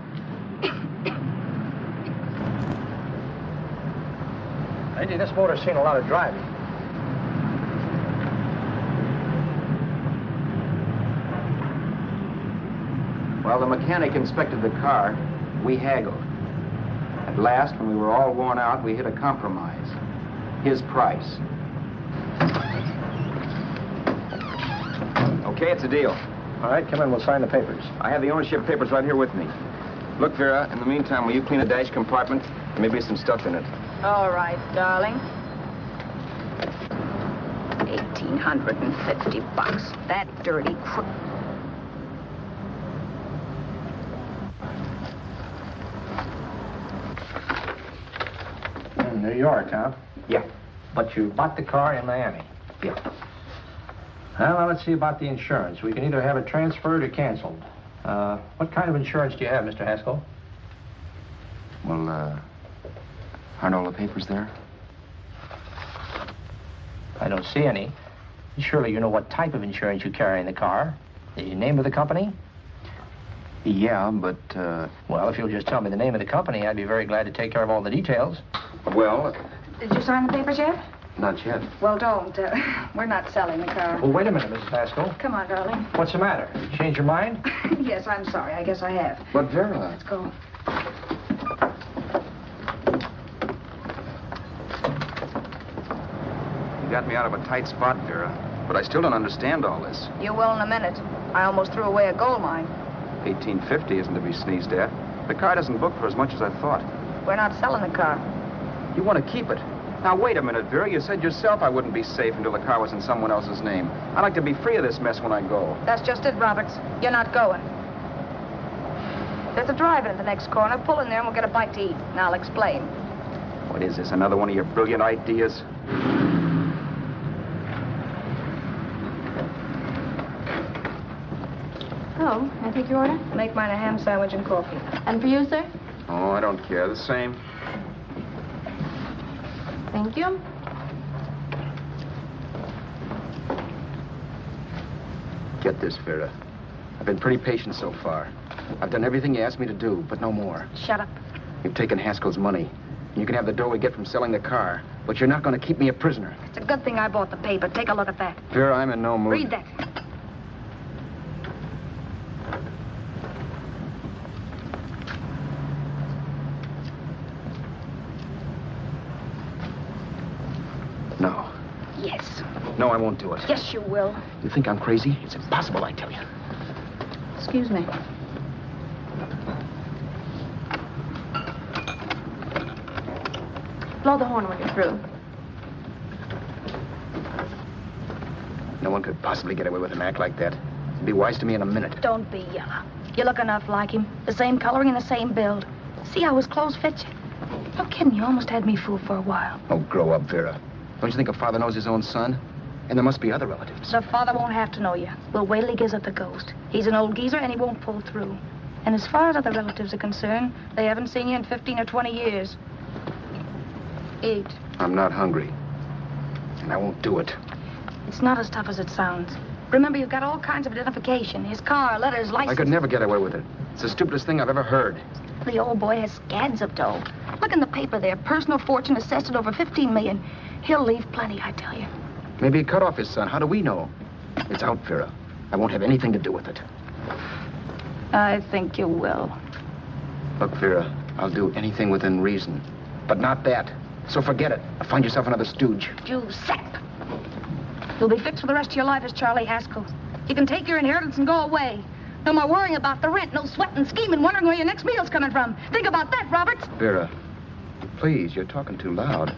Lady, this motor's seen a lot of driving. While the mechanic inspected the car, we haggled. At last, when we were all worn out, we hit a compromise. His price. Okay, it's a deal. All right, come in. We'll sign the papers. I have the ownership papers right here with me. Look, Vera, in the meantime, will you clean the dash compartment? There may be some stuff in it. All right, darling. 1,850 bucks. That dirty crook. In New York, huh? Yeah. But you bought the car in Miami. Yeah. Well, now let's see about the insurance. We can either have it transferred or canceled. What kind of insurance do you have, Mr. Haskell? Well, aren't all the papers there? I don't see any. Surely you know what type of insurance you carry in the car. The name of the company? Yeah, but, Well, if you'll just tell me the name of the company, I'd be very glad to take care of all the details. well, Did you sign the papers yet? not yet. Well, don't. We're not selling the car. Well, wait a minute, Mrs. Haskell. Come on, darling. What's the matter? You changed your mind? Yes, I'm sorry. I guess I have. But, Vera... Let's go. You got me out of a tight spot, Vera. But I still don't understand all this. You will in a minute. I almost threw away a gold mine. 1850 isn't to be sneezed at. The car doesn't book for as much as I thought. We're not selling the car. You want to keep it. Now, wait a minute, Vera. You said yourself I wouldn't be safe until the car was in someone else's name. I'd like to be free of this mess when I go. That's just it, Roberts. You're not going. There's a drive-in at the next corner. Pull in there and we'll get a bite to eat. And I'll explain. What is this, another one of your brilliant ideas? Oh, I take your order? Make mine a ham sandwich and coffee. And for you, sir? Oh, I don't care. The same. Thank you. Get this, Vera. I've been pretty patient so far. I've done everything you asked me to do, but no more. Shut up. You've taken Haskell's money. You can have the dough we get from selling the car, but you're not going to keep me a prisoner. It's a good thing I bought the paper. Take a look at that. Vera, I'm in no mood. Read that. No. Yes. No, I won't do it. Yes, you will. You think I'm crazy? It's impossible, I tell you. Excuse me. Blow the horn when you're through. No one could possibly get away with an act like that. It'd be wise to me in a minute. Don't be yellow. You look enough like him. The same coloring and the same build. See how his clothes fit you? No kidding, you almost had me fooled for a while. Oh, grow up, Vera. Don't you think a father knows his own son? And there must be other relatives. The father won't have to know you. We'll wait till he gives up the ghost. He's an old geezer and he won't pull through. And as far as other relatives are concerned, they haven't seen you in 15 or 20 years. Eat. I'm not hungry. And I won't do it. It's not as tough as it sounds. Remember, you've got all kinds of identification. His car, letters, license. I could never get away with it. It's the stupidest thing I've ever heard. The old boy has scads of dough. Look in the paper there. Personal fortune assessed at over 15 million. He'll leave plenty, I tell you. Maybe he cut off his son. How do we know? It's out, Vera. I won't have anything to do with it. I think you will. Look, Vera, I'll do anything within reason. But not that. So forget it. Find yourself another stooge. You sap. You'll be fixed for the rest of your life as Charlie Haskell. You can take your inheritance and go away. No more worrying about the rent, no sweating, scheming, wondering where your next meal's coming from. Think about that, Roberts. Vera, please, you're talking too loud.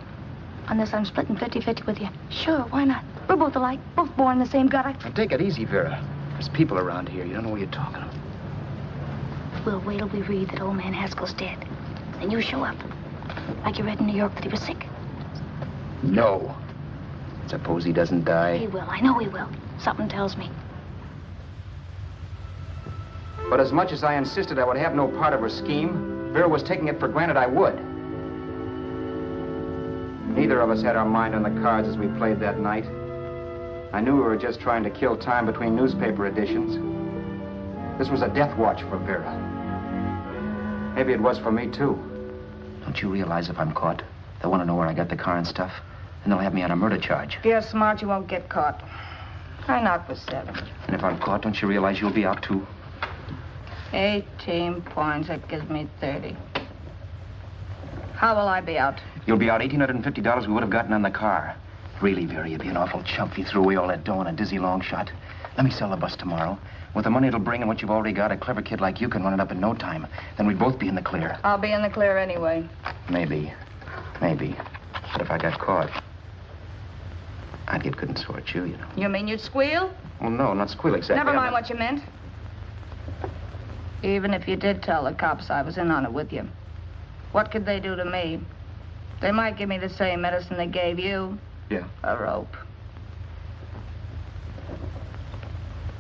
On this, I'm splitting 50-50 with you. Sure, why not? We're both alike, both born in the same gutter. Now, take it easy, Vera. There's people around here. You don't know what you're talking about. We'll wait till we read that old man Haskell's dead. Then you show up. Like you read in New York that he was sick. No. Suppose he doesn't die. He will. I know he will. Something tells me. But as much as I insisted I would have no part of her scheme, Vera was taking it for granted I would. Neither of us had our mind on the cards as we played that night. I knew we were just trying to kill time between newspaper editions. This was a death watch for Vera. Maybe it was for me, too. Don't you realize if I'm caught, they'll want to know where I got the car and stuff, and they'll have me on a murder charge. If you're smart, you won't get caught. I knock for 7. And if I'm caught, don't you realize you'll be out, too? 18 points, that gives me 30. How will I be out? You'll be out $1,850 we would have gotten on the car. Really, Vera, you'd be an awful chump if you threw away all that dough on a dizzy long shot. Let me sell the bus tomorrow. With the money it'll bring and what you've already got, a clever kid like you can run it up in no time. Then we'd both be in the clear. I'll be in the clear anyway. Maybe. Maybe. But if I got caught, I'd get good and sore at you, you know. You mean you'd squeal? Well, no, not squeal exactly. Never mind what you meant. Even if you did tell the cops I was in on it with you, what could they do to me? They might give me the same medicine they gave you. Yeah. A rope.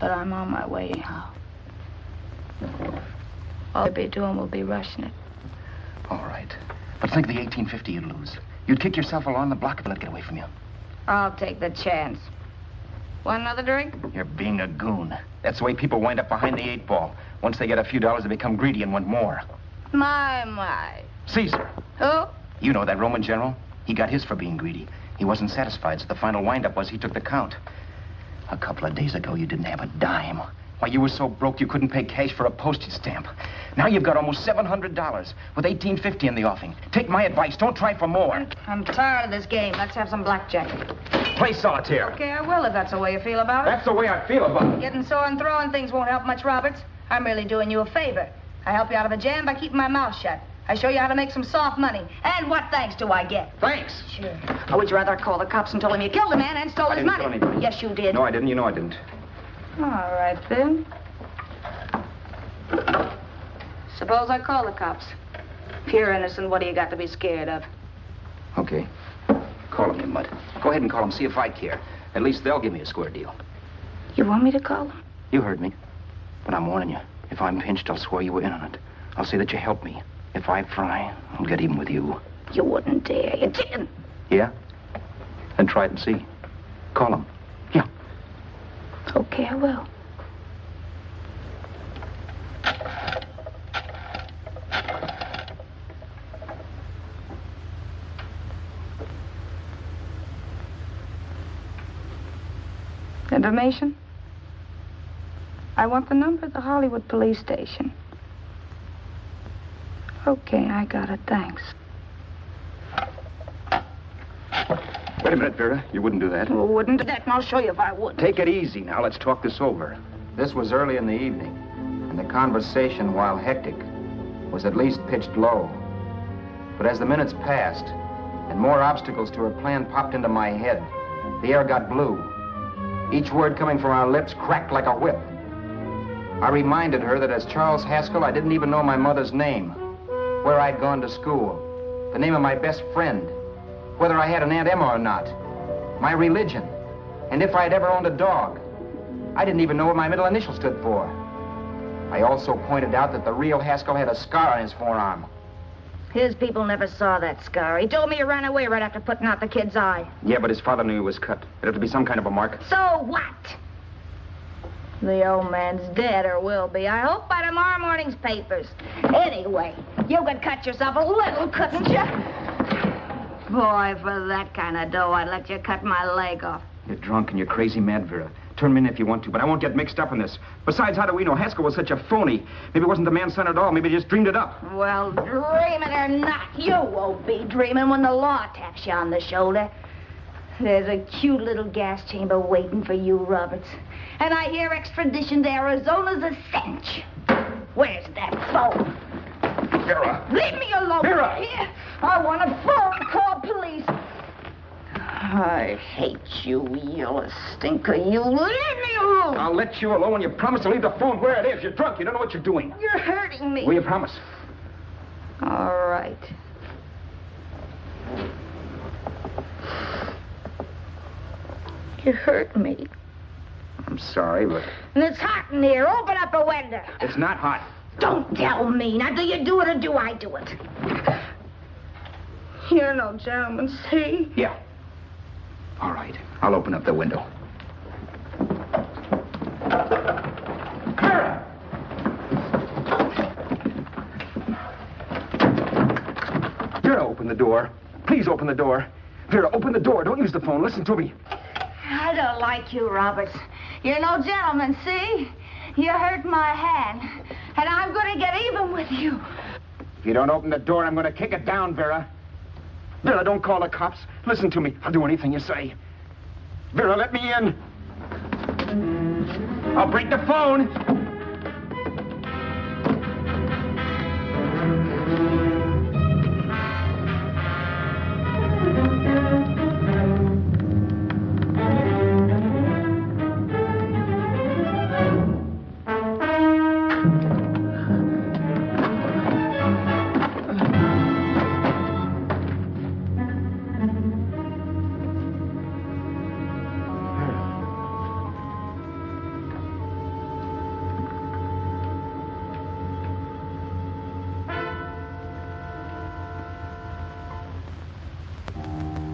But I'm on my way now. All I'll be doing will be rushing it. All right. But think of the $1,850 you'd lose. You'd kick yourself along the block if it let it get away from you. I'll take the chance. Want another drink? You're being a goon. That's the way people wind up behind the 8 ball. Once they get a few dollars, they become greedy and want more. My. Caesar. Who? You know that Roman general? He got his for being greedy. He wasn't satisfied, so the final wind-up was he took the count. A couple of days ago, you didn't have a dime. Why, you were so broke you couldn't pay cash for a postage stamp. Now you've got almost $700 with $1,850 in the offing. Take my advice. Don't try for more. I'm tired of this game. Let's have some blackjack. Play solitaire. Okay, I will if that's the way you feel about it. That's the way I feel about it. Getting sore and throwing things won't help much, Roberts. I'm really doing you a favor. I help you out of a jam by keeping my mouth shut. I show you how to make some soft money. And what thanks do I get? Thanks. Sure. Or would you rather call the cops and tell them you killed the man and stole his money? I didn't kill anybody. Yes, you did. No, I didn't. You know I didn't. All right, then. Suppose I call the cops. If you're innocent, what do you got to be scared of? Okay. Call them, you mutt. Go ahead and call them. See if I care. At least they'll give me a square deal. You want me to call them? You heard me. But I'm warning you. If I'm pinched, I'll swear you were in on it. I'll say that you helped me. If I fry, I'll get even with you. You wouldn't dare. You didn't. Yeah? Then try it and see. Call them. Yeah. Okay, I will. Information? I want the number of the Hollywood police station. Okay, I got it. Thanks. Wait a minute, Vera. You wouldn't do that. Well, wouldn't do that, and I'll show you if I would. Take it easy now. Let's talk this over. This was early in the evening, and the conversation, while hectic, was at least pitched low. But as the minutes passed, and more obstacles to her plan popped into my head, the air got blue. Each word coming from our lips cracked like a whip. I reminded her that as Charles Haskell, I didn't even know my mother's name, where I'd gone to school, the name of my best friend, whether I had an Aunt Emma or not, my religion, and if I'd ever owned a dog. I didn't even know what my middle initial stood for. I also pointed out that the real Haskell had a scar on his forearm. His people never saw that scar. He told me he ran away right after putting out the kid's eye. Yeah, but his father knew he was cut. It had to be some kind of a mark. So what? The old man's dead, or will be. I hope by tomorrow morning's papers. Anyway, you could cut yourself a little, couldn't you? Boy, for that kind of dough, I'd let you cut my leg off. You're drunk and you're crazy mad, Vera. Turn me in if you want to, but I won't get mixed up in this. Besides, how do we know Haskell was such a phony? Maybe it wasn't the man's son at all. Maybe he just dreamed it up. Well, dreaming or not, you won't be dreaming when the law taps you on the shoulder. There's a cute little gas chamber waiting for you, Roberts. And I hear extradition to Arizona's a cinch. Where's that phone? Vera! Leave me alone! Vera! Here, I want a phone call, police. I hate you yellow stinker. You leave me alone. I'll let you alone when you promise to leave the phone where it is. You're drunk. You don't know what you're doing. You're hurting me. Will you promise? All right. You hurt me. I'm sorry, but... And it's hot in here. Open up a window. It's not hot. Don't tell me. Now, do you do it or do I do it? You're no gentleman, see? Yeah. All right. I'll open up the window. the door. Please open the door. Vera, open the door. Don't use the phone. Listen to me. I don't like you, Roberts. You're no gentleman, see? You hurt my hand, and I'm going to get even with you. If you don't open the door, I'm going to kick it down, Vera. Vera, don't call the cops. Listen to me. I'll do anything you say. Vera, let me in. I'll break the phone.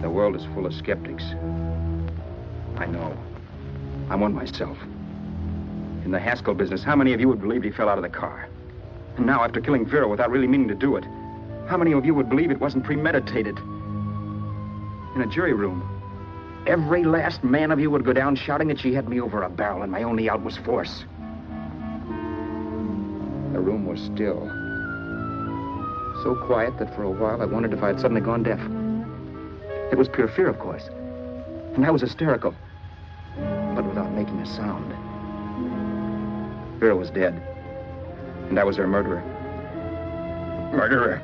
The world is full of skeptics. I know. I'm one myself. In the Haskell business, how many of you would believe he fell out of the car? And now, after killing Vera without really meaning to do it, how many of you would believe it wasn't premeditated? In a jury room, every last man of you would go down shouting that she had me over a barrel and my only out was force. The room was still. So quiet that for a while I wondered if I had suddenly gone deaf. It was pure fear, of course. And I was hysterical, but without making a sound. Vera was dead, and I was her murderer. Murderer?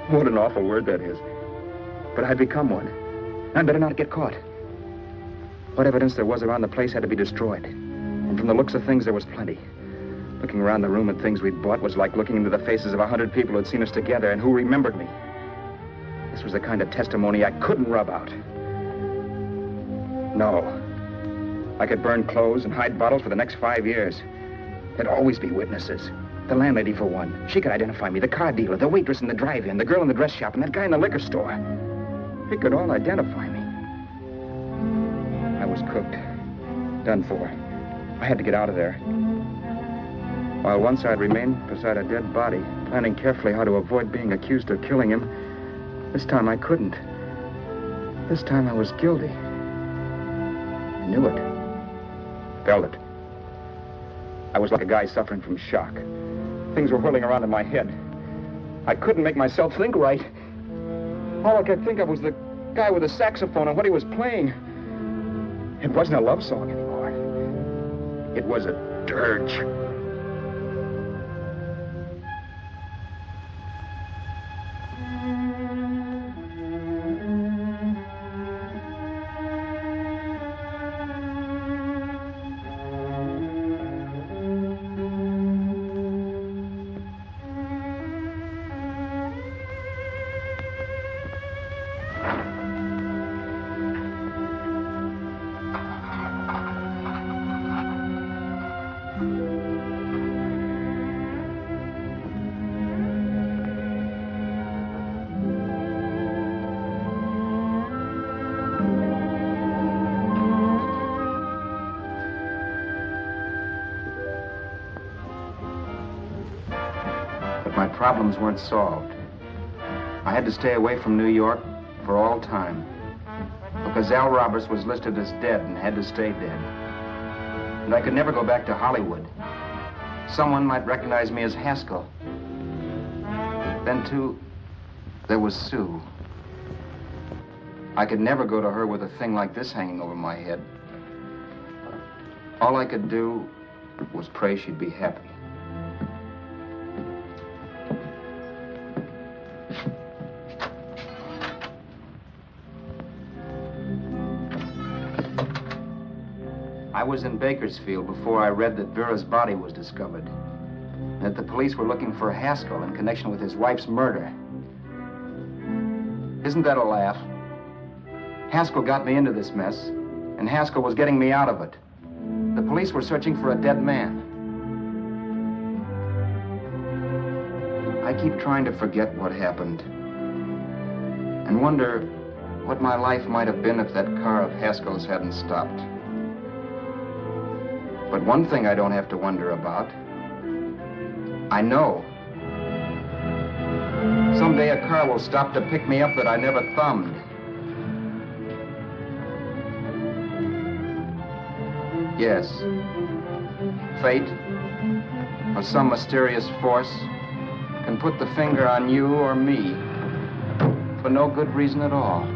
What an awful word that is. But I'd become one. I'd better not get caught. What evidence there was around the place had to be destroyed. And from the looks of things, there was plenty. Looking around the room at things we'd bought was like looking into the faces of 100 people who had seen us together and who remembered me. This was the kind of testimony I couldn't rub out. No. I could burn clothes and hide bottles for the next 5 years. There'd always be witnesses. The landlady, for one. She could identify me. The car dealer, the waitress in the drive-in, the girl in the dress shop, and that guy in the liquor store. They could all identify me. I was cooked. Done for. I had to get out of there. While once I'd remained beside a dead body, planning carefully how to avoid being accused of killing him, this time I couldn't. This time I was guilty. I knew it. Felt it. I was like a guy suffering from shock. Things were whirling around in my head. I couldn't make myself think right. All I could think of was the guy with the saxophone and what he was playing. It wasn't a love song anymore. It was a dirge. Problems weren't solved. I had to stay away from New York for all time because Al Roberts was listed as dead and had to stay dead. And I could never go back to Hollywood. Someone might recognize me as Haskell. Then, too, there was Sue. I could never go to her with a thing like this hanging over my head. All I could do was pray she'd be happy. I was in Bakersfield before I read that Vera's body was discovered, and that the police were looking for Haskell in connection with his wife's murder. Isn't that a laugh? Haskell got me into this mess, and Haskell was getting me out of it. The police were searching for a dead man. I keep trying to forget what happened, and wonder what my life might have been if that car of Haskell's hadn't stopped. But one thing I don't have to wonder about. I know. Someday a car will stop to pick me up that I never thumbed. Yes. Fate, or some mysterious force, can put the finger on you or me for no good reason at all.